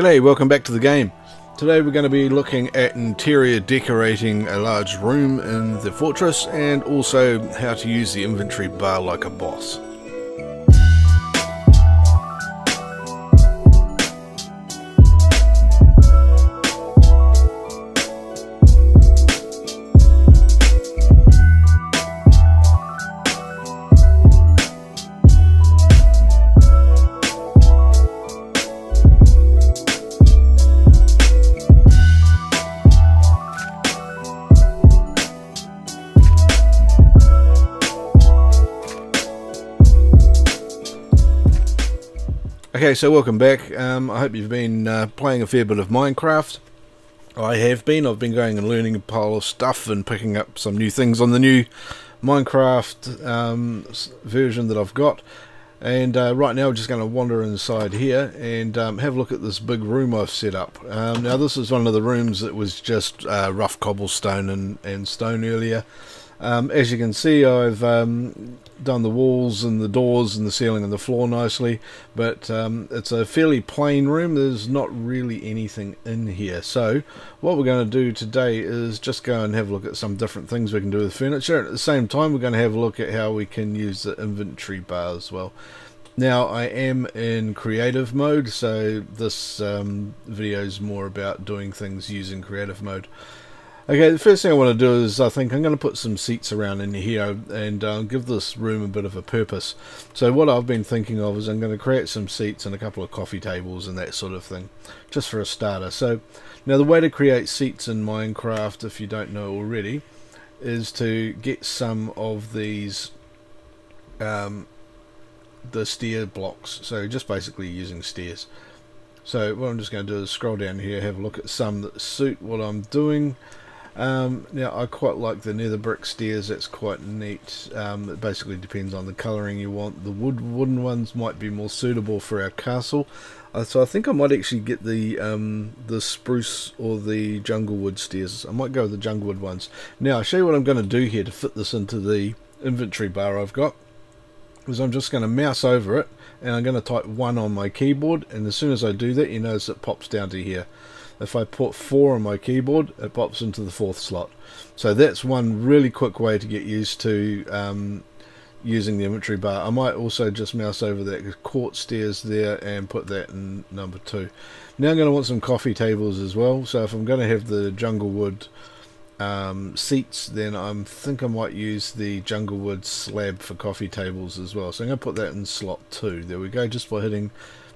G'day, welcome back to the game. Today we're going to be looking at interior decorating a large room in the fortress and also how to use the inventory bar like a boss. Okay, so welcome back. I hope you've been playing a fair bit of Minecraft. I have been. I've been going and learning a pile of stuff and picking up some new things on the new Minecraft version that I've got. And right now we're just going to wander inside here and have a look at this big room I've set up. Now this is one of the rooms that was just rough cobblestone and stone earlier. As you can see, I've done the walls and the doors and the ceiling and the floor nicely, but it's a fairly plain room. There's not really anything in here. So what we're going to do today is just go and have a look at some different things we can do with furniture. At the same time, we're going to have a look at how we can use the inventory bar as well. Now I am in creative mode, so this video is more about doing things using creative mode. Okay, the first thing I want to do is I think I'm going to put some seats around in here and give this room a bit of a purpose. So what I've been thinking of is I'm going to create some seats and a couple of coffee tables and that sort of thing, just for a starter. So now the way to create seats in Minecraft, if you don't know already, is to get some of these the stair blocks. So just basically using stairs. So what I'm just going to do is scroll down here, have a look at some that suit what I'm doing. Now I quite like the nether brick stairs. That's quite neat. It basically depends on the colouring you want. The wooden ones might be more suitable for our castle, so I think I might actually get the spruce or the jungle wood stairs. I might go with the jungle wood ones. Now I'll show you what I'm going to do here to fit this into the inventory bar I've got. Is I'm just going to mouse over it and I'm going to type 1 on my keyboard, and as soon as I do that, you notice it pops down to here. If I put 4 on my keyboard, it pops into the 4th slot. So that's one really quick way to get used to using the inventory bar. I might also just mouse over that quartz stairs there and put that in number 2. Now I'm going to want some coffee tables as well. So if I'm going to have the jungle wood seats, then I think I might use the jungle wood slab for coffee tables as well. So I'm going to put that in slot 2. There we go, just by hitting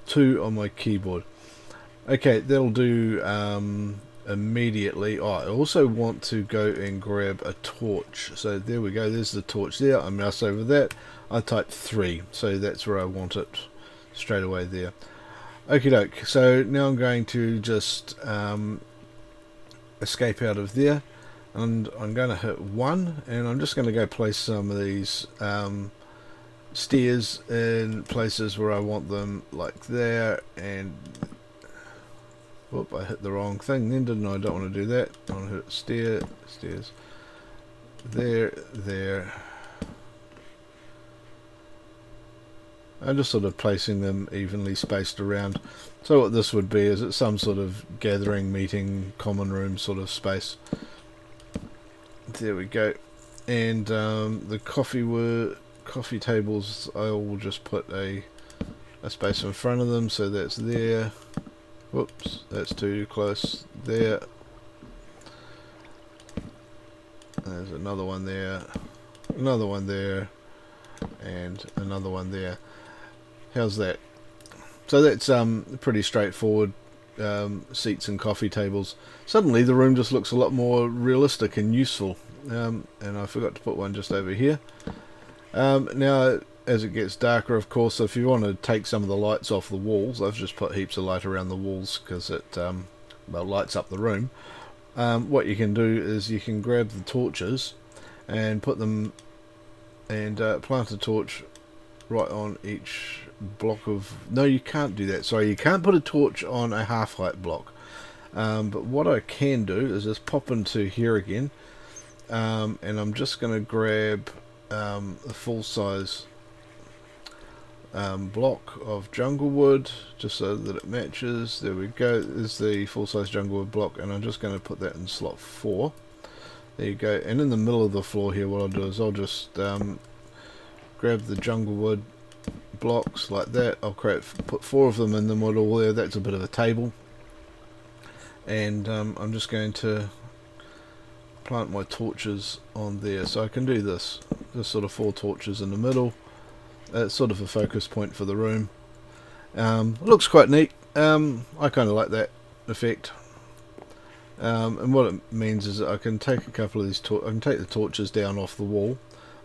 2 on my keyboard. Okay, that'll do immediately. Oh, I also want to go and grab a torch. So there we go, there's the torch there. I mouse over that, I type 3, so that's where I want it straight away there. Okie doke, so now I'm going to just escape out of there, and I'm going to hit 1, and I'm just going to go place some of these stairs in places where I want them, like there, and whoop, I hit the wrong thing then, didn't I? I don't want to do that. I want to hit stairs. There. I'm just sort of placing them evenly spaced around. So what this would be is it's some sort of gathering, meeting, common room sort of space. There we go. And the coffee tables, I will just put a space in front of them, so that's there. Whoops, that's too close there. There's another one there, another one there, and another one there. How's that? So that's pretty straightforward. Seats and coffee tables. Suddenly the room just looks a lot more realistic and useful. And I forgot to put one just over here. Now as it gets darker, of course, if you want to take some of the lights off the walls, I've just put heaps of light around the walls because it well, lights up the room. What you can do is you can grab the torches and put them and plant a torch right on each block of... No, you can't do that. Sorry, you can't put a torch on a half-height block. But what I can do is just pop into here again, and I'm just going to grab the full size block of jungle wood just so that it matches. There we go, there's the full-size jungle wood block, and I'm just going to put that in slot 4. There you go, and in the middle of the floor here what I'll do is I'll just grab the jungle wood blocks like that. I'll put 4 of them in the middle there. That's a bit of a table, and I'm just going to plant my torches on there, so I can do this. Just sort of 4 torches in the middle. It's sort of a focus point for the room. It looks quite neat. I kind of like that effect. And what it means is that I can take a couple of these. I can take the torches down off the wall.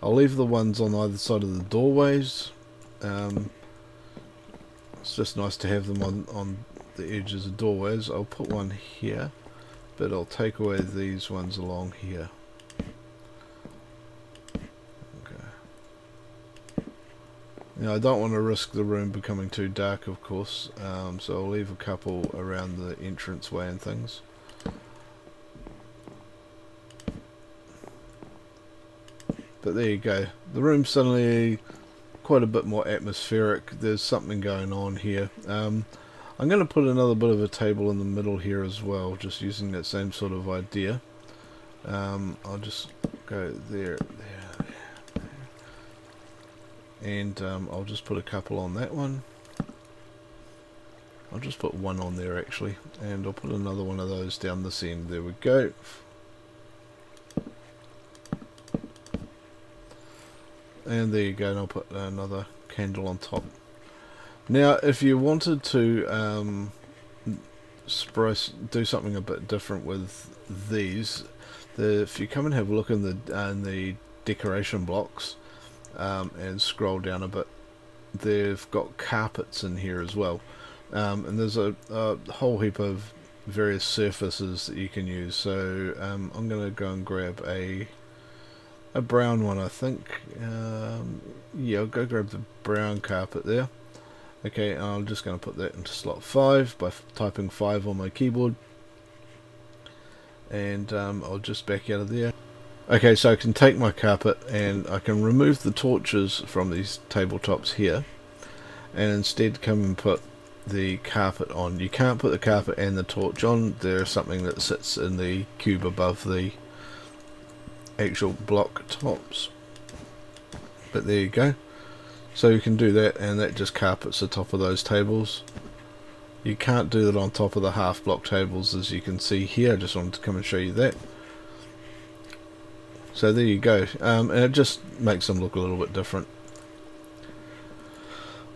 I'll leave the ones on either side of the doorways. It's just nice to have them on the edges of doorways. I'll put one here, but I'll take away these ones along here. Okay. Now I don't want to risk the room becoming too dark, of course, so I'll leave a couple around the entranceway and things. But there you go. The room's suddenly quite a bit more atmospheric. There's something going on here. I'm going to put another bit of a table in the middle here as well, just using that same sort of idea. I'll just go there, and I'll just put a couple on that one. I'll just put one on there actually, and I'll put another one of those down this end. There we go. And there you go, and I'll put another candle on top. Now if you wanted to do something a bit different with these, if you come and have a look in the decoration blocks and scroll down a bit, they've got carpets in here as well, and there's a whole heap of various surfaces that you can use. So I'm going to go and grab a brown one, I think. Yeah, I'll go grab the brown carpet there. Okay, I'm just going to put that into slot 5 by typing 5 on my keyboard, and I'll just back out of there. Okay, so I can take my carpet and I can remove the torches from these tabletops here, and instead come and put the carpet on. You can't put the carpet and the torch on. There's something that sits in the cube above the actual block tops, but there you go. So you can do that, and that just carpets the top of those tables. You can't do that on top of the half block tables, as you can see here. I just wanted to come and show you that. So there you go, and it just makes them look a little bit different.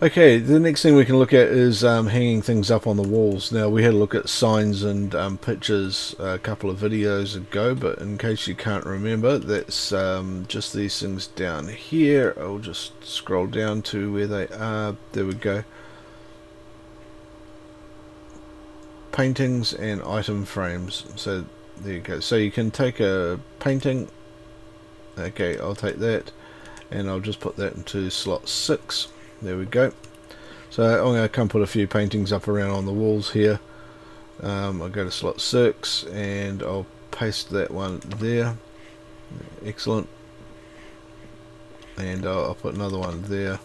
Okay, the next thing we can look at is hanging things up on the walls. Now, we had a look at signs and pictures a couple of videos ago, but in case you can't remember, that's just these things down here. I'll just scroll down to where they are. There we go. Paintings and item frames. So there you go. So you can take a painting. Okay, I'll take that, and I'll just put that into slot 6. There we go. So I'm going to come put a few paintings up around on the walls here. I'll go to slot 6 and I'll paste that one there. Excellent. And I'll put another one there.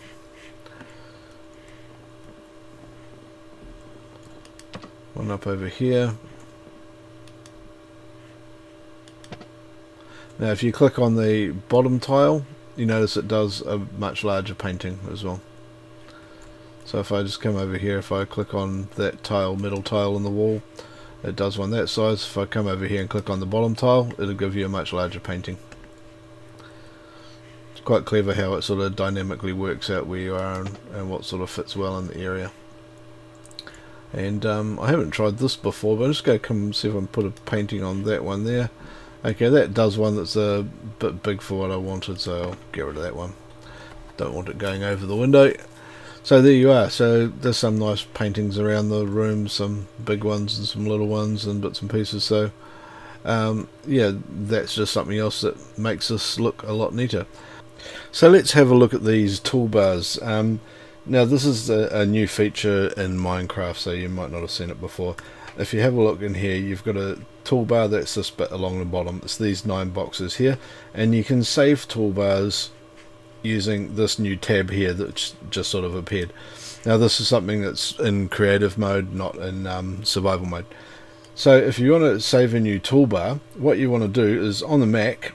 One up over here. Now if you click on the bottom tile, you notice it does a much larger painting as well. So if I just come over here, if I click on that tile, middle tile on the wall, it does one that size. If I come over here and click on the bottom tile, it'll give you a much larger painting. It's quite clever how it sort of dynamically works out where you are and what sort of fits well in the area. And I haven't tried this before, but I'm just going to come and see if I can put a painting on that one there. Okay, that does one that's a bit big for what I wanted, so I'll get rid of that one. Don't want it going over the window. So there you are. So there's some nice paintings around the room, some big ones and some little ones and bits and pieces. So yeah, that's just something else that makes this look a lot neater. So let's have a look at these toolbars. Now this is a new feature in Minecraft, so you might not have seen it before. If you have a look in here, you've got a toolbar that's this bit along the bottom. It's these 9 boxes here, and you can save toolbars using this new tab here that's just sort of appeared. Now this is something that's in creative mode, not in survival mode. So if you want to save a new toolbar, what you want to do is on the Mac,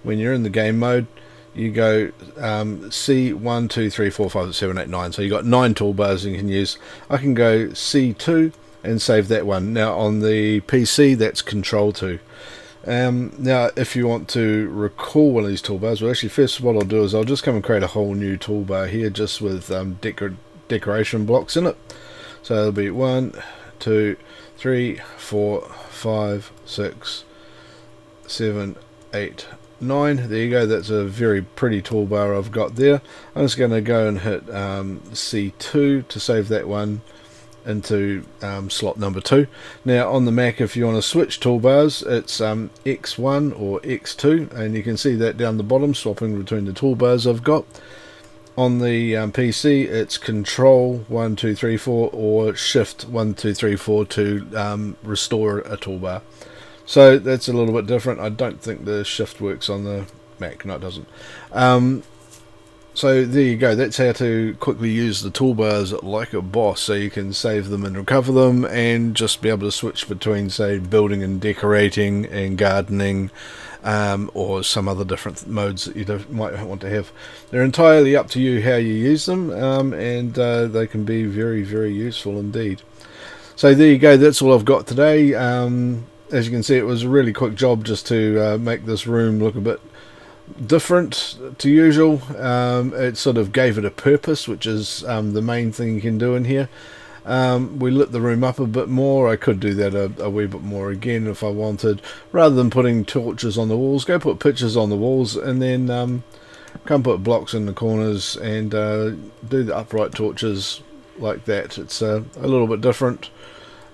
when you're in the game mode, you go C1, 2, 3, 4, 5, 7, 8, 9. So you got 9 toolbars you can use. I can go C2 and save that one. Now on the PC, that's Control 2. Now if you want to recall one of these toolbars, well actually first what I'll do is I'll just come and create a whole new toolbar here just with decoration blocks in it. So it'll be 1, 2, 3, 4, 5, 6, 7, 8, 9. There you go, that's a very pretty toolbar I've got there. I'm just going to go and hit C2 to save that one into slot number 2. Now on the Mac, if you want to switch toolbars, it's X1 or X2, and you can see that down the bottom, swapping between the toolbars I've got. On the PC, it's Control 1, 2, 3, 4 or Shift 1, 2, 3, 4 to restore a toolbar. So that's a little bit different. I don't think the Shift works on the Mac. No, it doesn't. So there you go. That's how to quickly use the toolbars like a boss, so you can save them and recover them and just be able to switch between, say, building and decorating and gardening, or some other different modes that you might want to have. They're entirely up to you how you use them, and they can be very, very useful indeed. So there you go. That's all I've got today. As you can see, it was a really quick job just to make this room look a bit different to usual. It sort of gave it a purpose, which is the main thing you can do in here. We lit the room up a bit more. I could do that a wee bit more again if I wanted. Rather than putting torches on the walls, go put pictures on the walls, and then come put blocks in the corners and do the upright torches like that. It's a little bit different.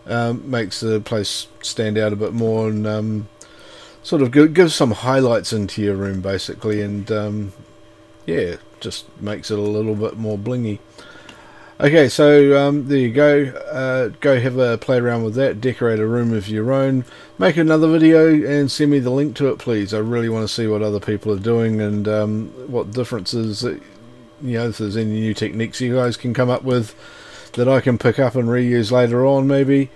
Makes the place stand out a bit more, and sort of gives some highlights into your room basically, and yeah, just makes it a little bit more blingy. Okay, so there you go. Go have a play around with that, decorate a room of your own, make another video and send me the link to it please. I really want to see what other people are doing, and what differences, you know, if there's any new techniques you guys can come up with that I can pick up and reuse later on maybe.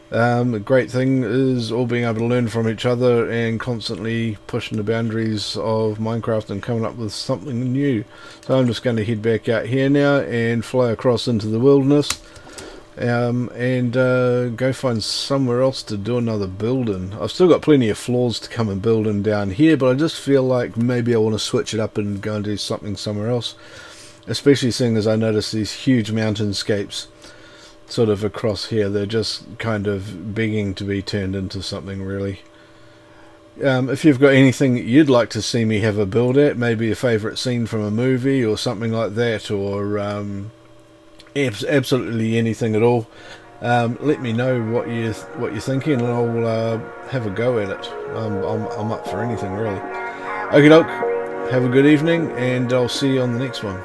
The great thing is all being able to learn from each other and constantly pushing the boundaries of Minecraft and coming up with something new. So I'm just going to head back out here now and fly across into the wilderness, and go find somewhere else to do another building. I've still got plenty of floors to come and build in down here, but I just feel like maybe I want to switch it up and go and do something somewhere else, especially seeing as I notice these huge mountainscapes sort of across here. They're just kind of begging to be turned into something really. If you've got anything you'd like to see me have a build at, maybe a favourite scene from a movie or something like that, or absolutely anything at all, let me know what you're thinking, and I'll have a go at it. I'm up for anything really. Okay, doke. Have a good evening, and I'll see you on the next one.